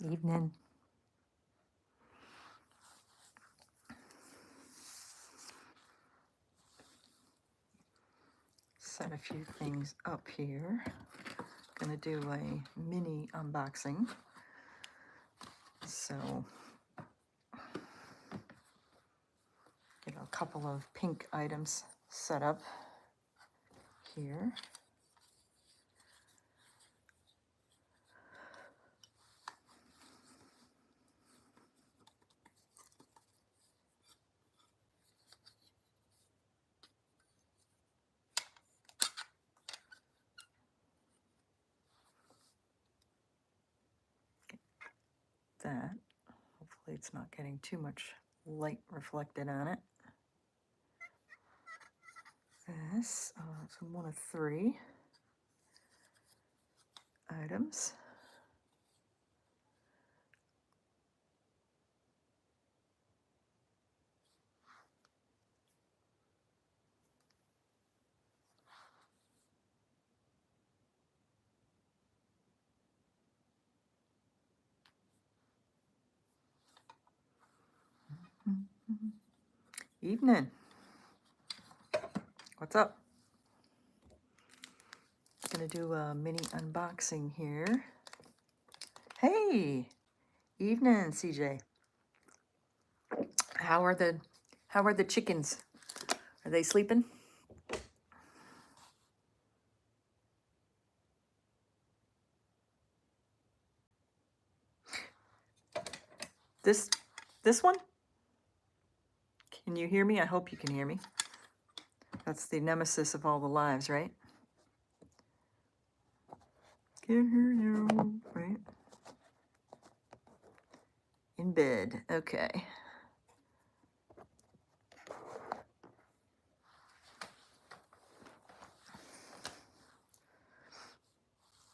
Evening. Set a few things up here. Gonna do a mini unboxing. So, get a couple of pink items set up here. That. Hopefully it's not getting too much light reflected on it. This, it's one of 3 items. Evening. What's up? Gonna do a mini unboxing here. Hey, evening, CJ. How are the chickens? Are they sleeping? This one? Can you hear me? I hope you can hear me. That's the nemesis of all the lives, right? Can't hear you, right? In bed, okay.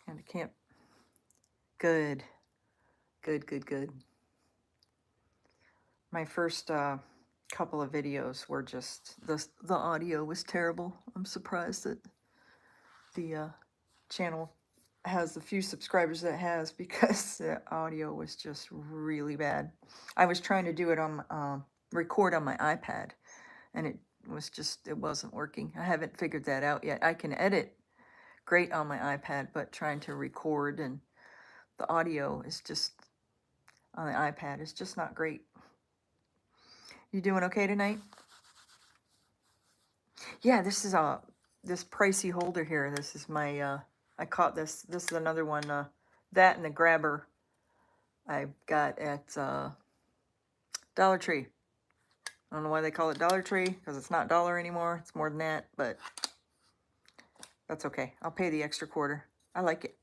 And I can't. Good. My first couple of videos were just, the audio was terrible. I'm surprised that the channel has the few subscribers that it has, because the audio was just really bad. I was trying to do it on record on my iPad, and it wasn't working. I haven't figured that out yet. I can edit great on my iPad, but trying to record and the audio is just on the iPad is just not great. You doing okay tonight? Yeah, this is this pricey holder here. This is my I caught this. This is another one. That and the grabber I got at Dollar Tree. I don't know why they call it Dollar Tree, because it's not dollar anymore. It's more than that, but that's okay. I'll pay the extra quarter. I like it.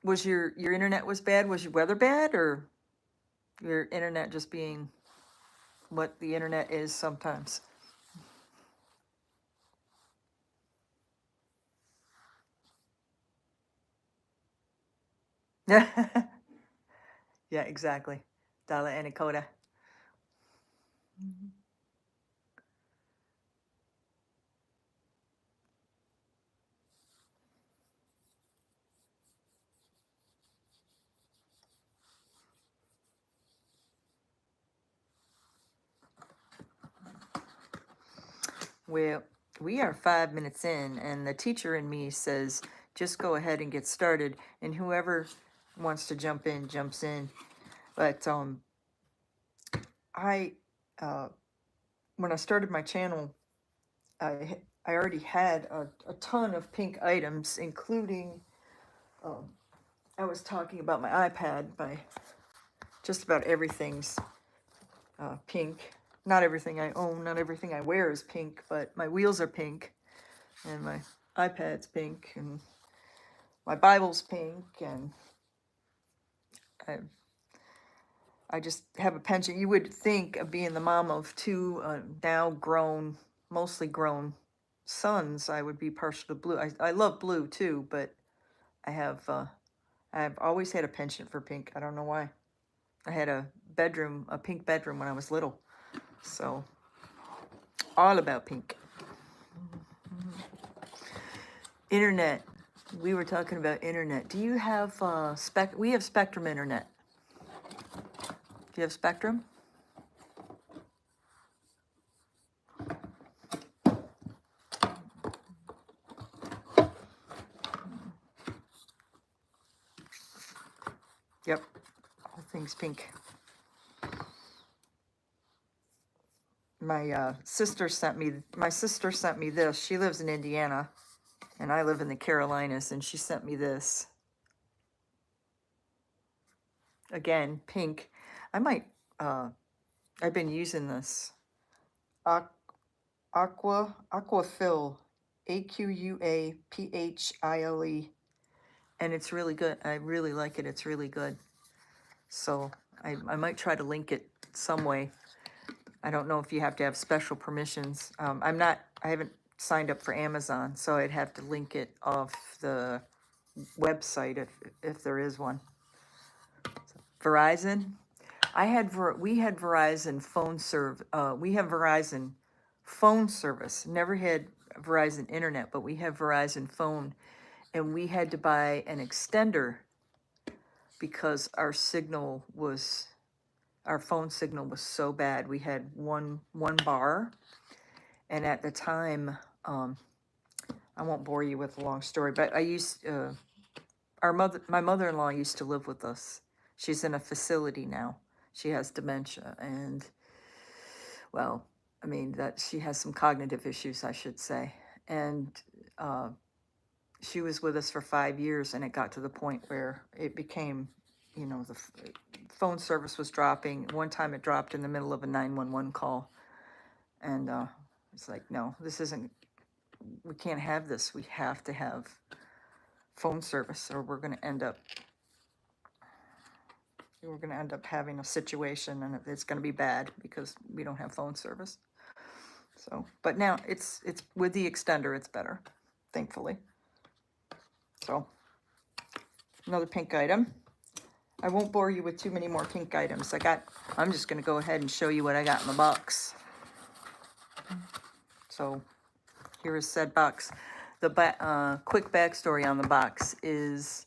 Was your internet was bad? Was your weather bad, or your internet just being what the internet is sometimes? Yeah, exactly. Dala and Dakota. Well, we are 5 minutes in, and the teacher in me says, just go ahead and get started, and whoever wants to jump in, jumps in. But I, when I started my channel, I already had a ton of pink items, including, I was talking about my iPad. Just about everything's pink. Not everything I own, not everything I wear is pink, but my wheels are pink, and my iPad's pink, and my Bible's pink, and I just have a penchant. You would think, of being the mom of 2 now grown, mostly grown sons, I would be partial to blue. I love blue too, but I've always had a penchant for pink. I don't know why. I had a bedroom, a pink bedroom when I was little. So, all about pink. Internet. We were talking about internet. Do you have we have Spectrum internet. Do you have Spectrum? Yep. All things pink. My sister sent me this. She lives in Indiana and I live in the Carolinas, and she sent me this. Again, pink. I might I've been using this. Aquaphil, AQUAPHILE, and it's really good. I really like it. It's really good. So I might try to link it some way. I don't know if you have to have special permissions. I haven't signed up for Amazon, so I'd have to link it off the website if there is one. Verizon. We had Verizon phone we have Verizon phone service. Never had Verizon internet, but we have Verizon phone, and we had to buy an extender because our phone signal was so bad. We had one bar, and at the time, I won't bore you with a long story, but my mother-in-law used to live with us. She's in a facility now. She has dementia, and well, I mean that she has some cognitive issues, I should say. And she was with us for 5 years, and it got to the point where it became, the phone service was dropping. One time it dropped in the middle of a 911 call, and it's like, no, we can't have this. We have to have phone service, or we're going to end up having a situation, and it's going to be bad because we don't have phone service. So, but now it's with the extender, it's better, thankfully. So, another pink item. I won't bore you with too many more pink items. I'm just going to go ahead and show you what I got in the box. So, here is said box. The quick backstory on the box is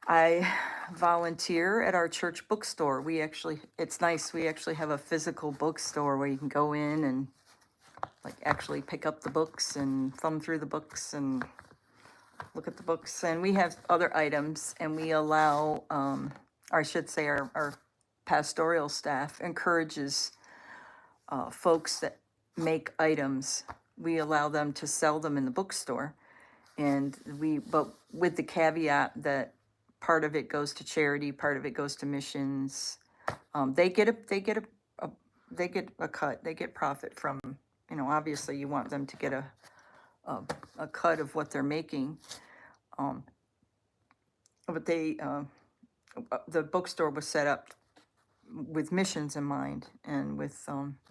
I volunteer at our church bookstore. It's nice. We actually have a physical bookstore where you can go in and actually pick up the books and thumb through the books and look at the books. And we have other items, and we allow, or I should say our pastoral staff encourages folks that make items. We allow them to sell them in the bookstore. But with the caveat that part of it goes to charity, part of it goes to missions. They get a cut. They get profit from, obviously you want them to get a cut of what they're making. But the bookstore was set up with missions in mind and with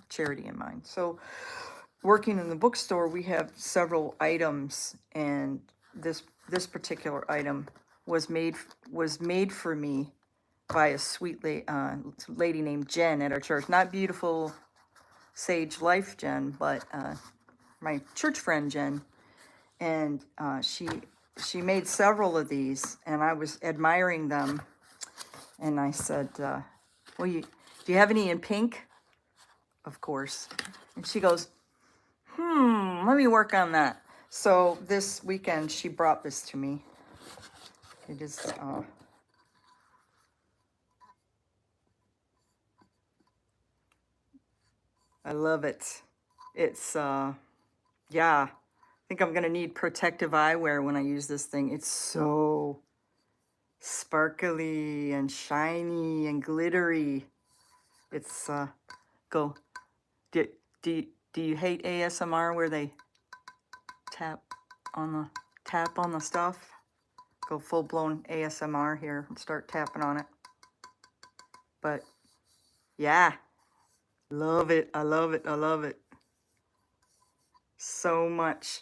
charity in mind. So working in the bookstore, we have several items, and this particular item was made for me by a sweet lady named Jen at our church. Not beautiful Sage Life Jen, but my church friend Jen. And she made several of these, and I was admiring them. And I said, well, do you have any in pink? Of course. And she goes, let me work on that. So this weekend, she brought this to me. It is, I love it. It's, yeah, I think I'm going to need protective eyewear when I use this thing. It's so sparkly and shiny and glittery. It's, do you hate ASMR where they tap on the stuff? Go full-blown ASMR here and start tapping on it. But yeah, love it. I love it. I love it so much.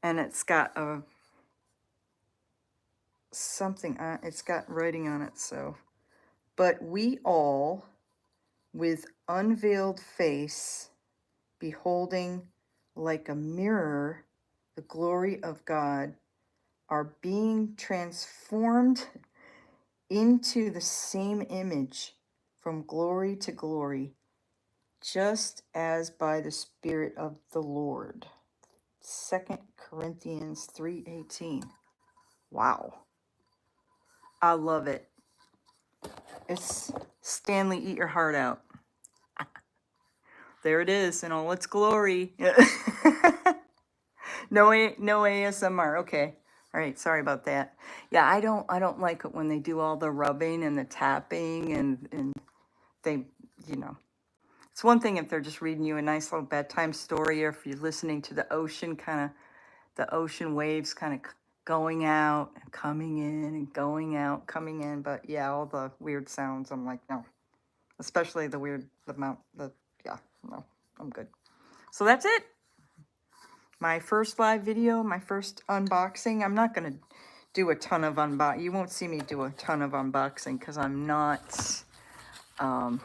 And it's got something, it's got writing on it, so But we all, with unveiled face, beholding like a mirror the glory of God, are being transformed into the same image from glory to glory, just as by the Spirit of the Lord. 2 Corinthians 3:18. Wow. I love it. It's Stanley, eat your heart out. There it is in all its glory. No ASMR. Okay. All right. Sorry about that. Yeah, I don't like it when they do all the rubbing and the tapping and they, you know. It's one thing if they're just reading you a nice little bedtime story, or if you're listening to the ocean the ocean waves kind of going out and coming in and going out, coming in. But yeah, all the weird sounds, I'm like, no. Especially yeah, no, I'm good. So that's it. My first live video, my first unboxing. I'm not going to do a ton of you won't see me do a ton of unboxing because I'm not, I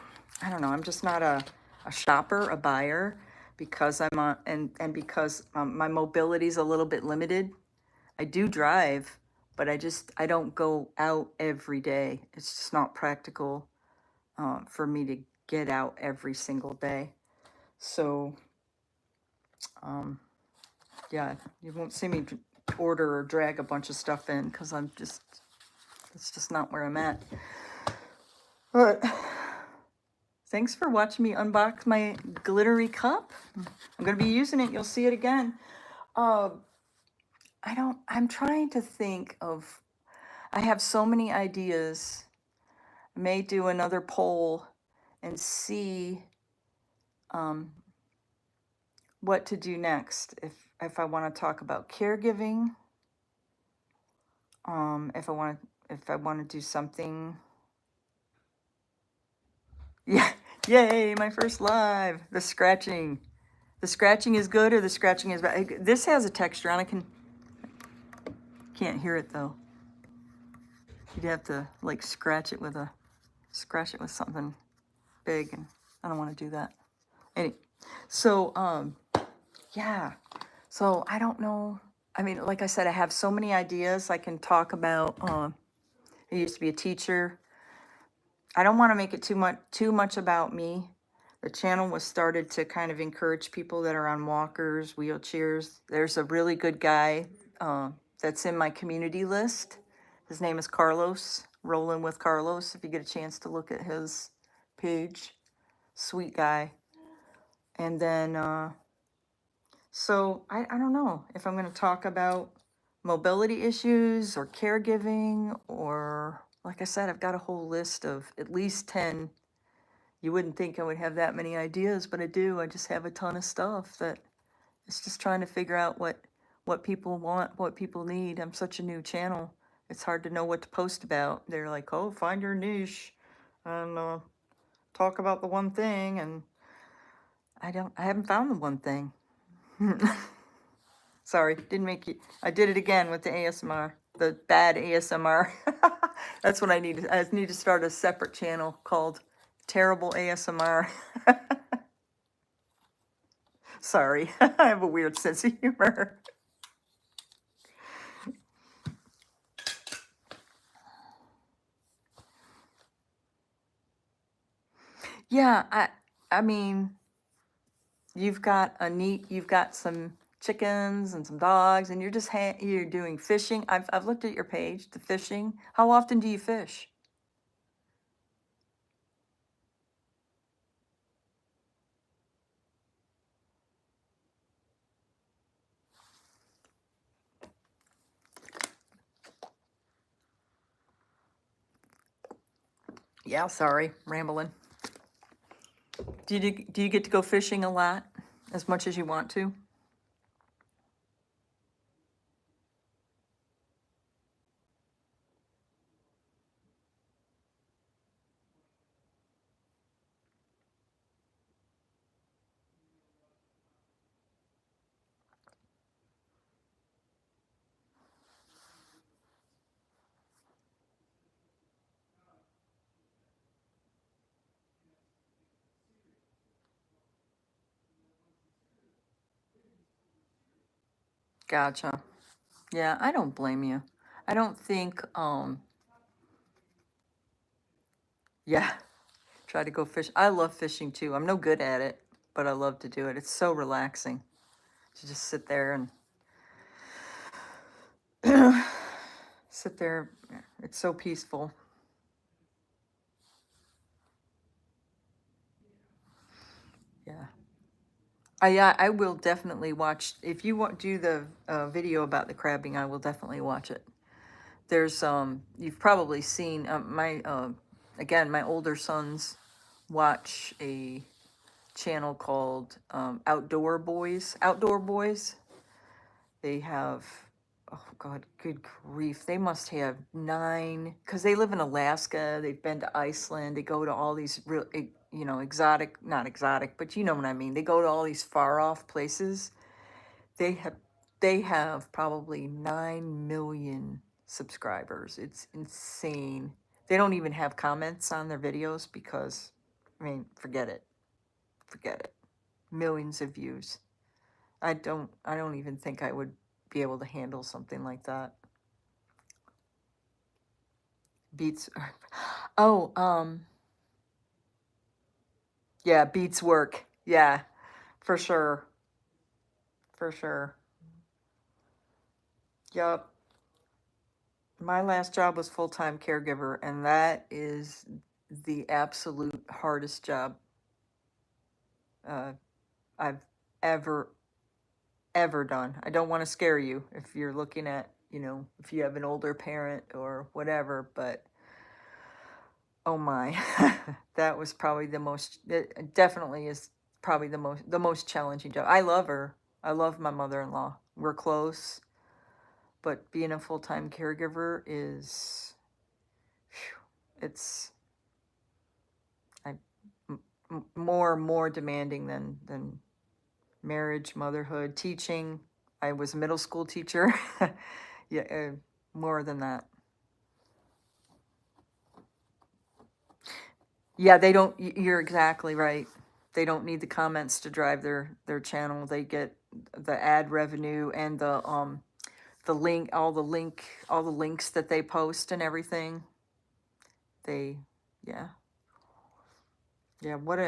don't know, I'm just not a shopper, a buyer, because I'm on, and because my mobility is a little bit limited. I do drive, but I don't go out every day. It's just not practical for me to get out every single day. So, yeah, you won't see me order or drag a bunch of stuff in because it's just not where I'm at. But thanks for watching me unbox my glittery cup. I'm going to be using it. You'll see it again. I'm trying to think of, I have so many ideas. I may do another poll and see what to do next. If I want to talk about caregiving, if I want to do something. Yeah, yay, my first live. The scratching is good or the scratching is bad. This has a texture on it. Can't hear it though. You'd have to like scratch it with something big, and I don't want to do that. Anyway, so yeah. So I don't know. I mean, like I said, I have so many ideas I can talk about. I used to be a teacher. I don't want to make it too much about me. The channel was started to kind of encourage people that are on walkers, wheelchairs. There's a really good guy that's in my community list. His name is Carlos, Rolling with Carlos. If you get a chance to look at his page, sweet guy. And then, so I don't know if I'm going to talk about mobility issues or caregiving, or like I said, I've got a whole list of at least 10. You wouldn't think I would have that many ideas, but I do. I just have a ton of stuff that it's just trying to figure out what people want, what people need. I'm such a new channel. It's hard to know what to post about. They're like, oh, find your niche and talk about the one thing. And I haven't found the one thing. Sorry, didn't make you. I did it again with the ASMR, the bad ASMR. That's what I need. I need to start a separate channel called Terrible ASMR. Sorry, I have a weird sense of humor. Yeah, I mean, you've got some chickens and some dogs, and you're doing fishing. I've looked at your page, the fishing. How often do you fish? Yeah, sorry, rambling. Do you get to go fishing a lot, as much as you want to? Gotcha. Yeah, I don't blame you. I don't think, yeah, try to go fish. I love fishing too. I'm no good at it, but I love to do it. It's so relaxing to just sit there and sit there. It's so peaceful. Yeah. Yeah, I will definitely watch. If you want do the video about the crabbing, I will definitely watch it. There's you've probably seen my again, my older sons watch a channel called Outdoor Boys. Outdoor Boys. They have, oh God, good grief. They must have 9, because they live in Alaska. They've been to Iceland. They go to all these real, exotic, not exotic, but you know what I mean. They go to all these far off places. They have, they have probably 9 million subscribers. It's insane. They don't even have comments on their videos because, I mean, forget it. Forget it. Millions of views. I don't even think I would be able to handle something like that. Beats oh, yeah, beats work. Yeah, for sure. For sure. Yup. My last job was full-time caregiver, and that is the absolute hardest job uh, I've ever ever done. I don't want to scare you if you're looking at, if you have an older parent or whatever, but oh my, that was probably the most. It definitely is probably the most challenging job. I love her. I love my mother-in-law. We're close, but being a full-time caregiver is, it's I, more demanding than marriage, motherhood, teaching. I was a middle school teacher. Yeah, more than that. Yeah, they don't. You're exactly right. They don't need the comments to drive their channel. They get the ad revenue and the link, all the links that they post and everything. They, yeah, yeah. What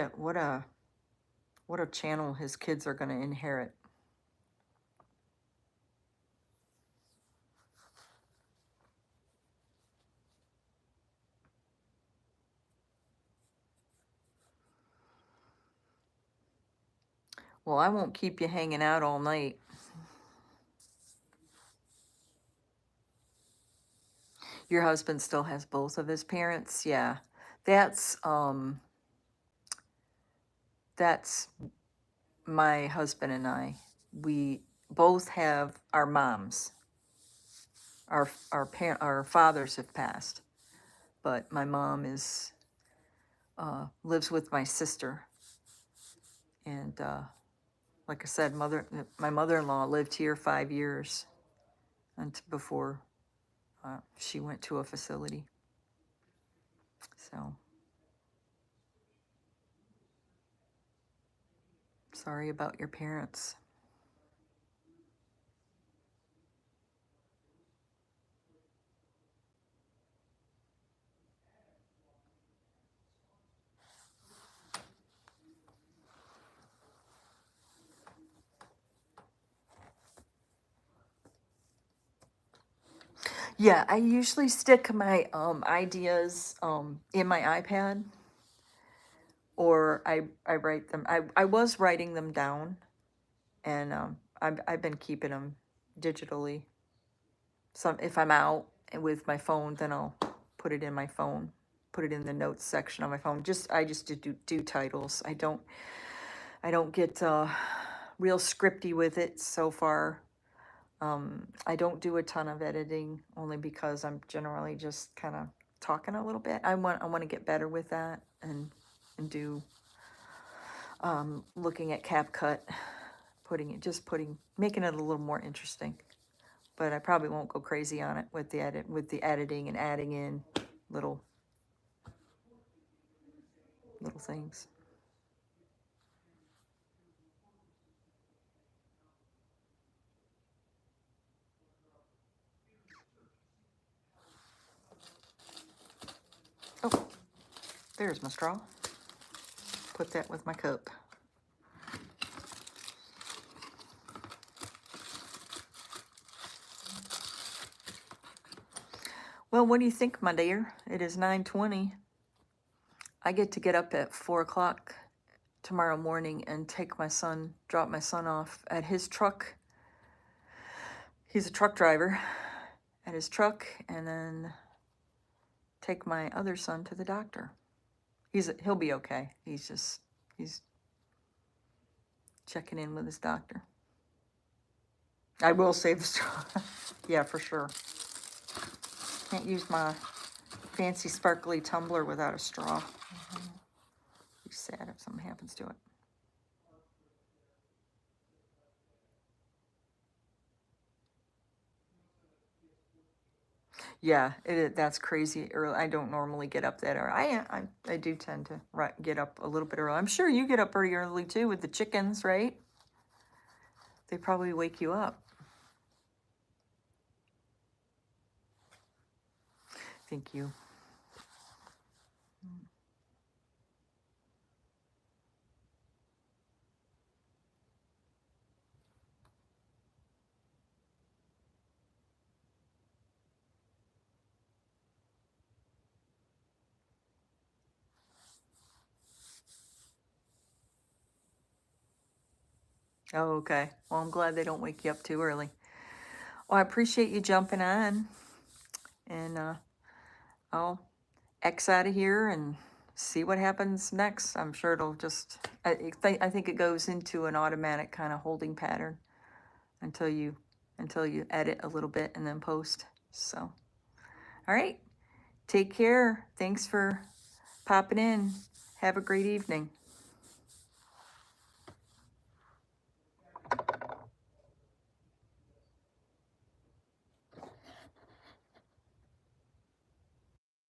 a channel his kids are going to inherit. Well, I won't keep you hanging out all night. Your husband still has both of his parents. Yeah, that's um that's my husband and I. We both have our moms. Our fathers have passed, but my mom is lives with my sister, and like I said, my mother-in-law lived here 5 years and before she went to a facility. So sorry about your parents. Yeah, I usually stick my ideas in my iPad, or I write them. I was writing them down, and I've been keeping them digitally. Some if I'm out and with my phone, then I'll put it in my phone, put it in the notes section on my phone. I just do titles. I don't get real scripty with it so far. I don't do a ton of editing only because I'm generally just kind of talking a little bit. I want to get better with that and do looking at CapCut, making it a little more interesting. But I probably won't go crazy on it with the editing and adding in little little things. There's my straw. Put that with my cup. Well, what do you think, my dear? It is 9:20. I get to get up at 4 o'clock tomorrow morning and drop my son off at his truck. He's a truck driver, at his truck, and then take my other son to the doctor. He'll be okay. He's checking in with his doctor. I will save the straw. Yeah, for sure. Can't use my fancy sparkly tumbler without a straw. Be sad if something happens to it. Yeah, that's crazy early. I don't normally get up that early. I do tend to get up a little bit early. I'm sure you get up pretty early too with the chickens, right? They probably wake you up. Thank you. Oh, okay. Well, I'm glad they don't wake you up too early. Well, I appreciate you jumping on, and I'll X out of here and see what happens next. I'm sure it'll just, I think it goes into an automatic kind of holding pattern until you edit a little bit and then post. So, all right. Take care. Thanks for popping in. Have a great evening.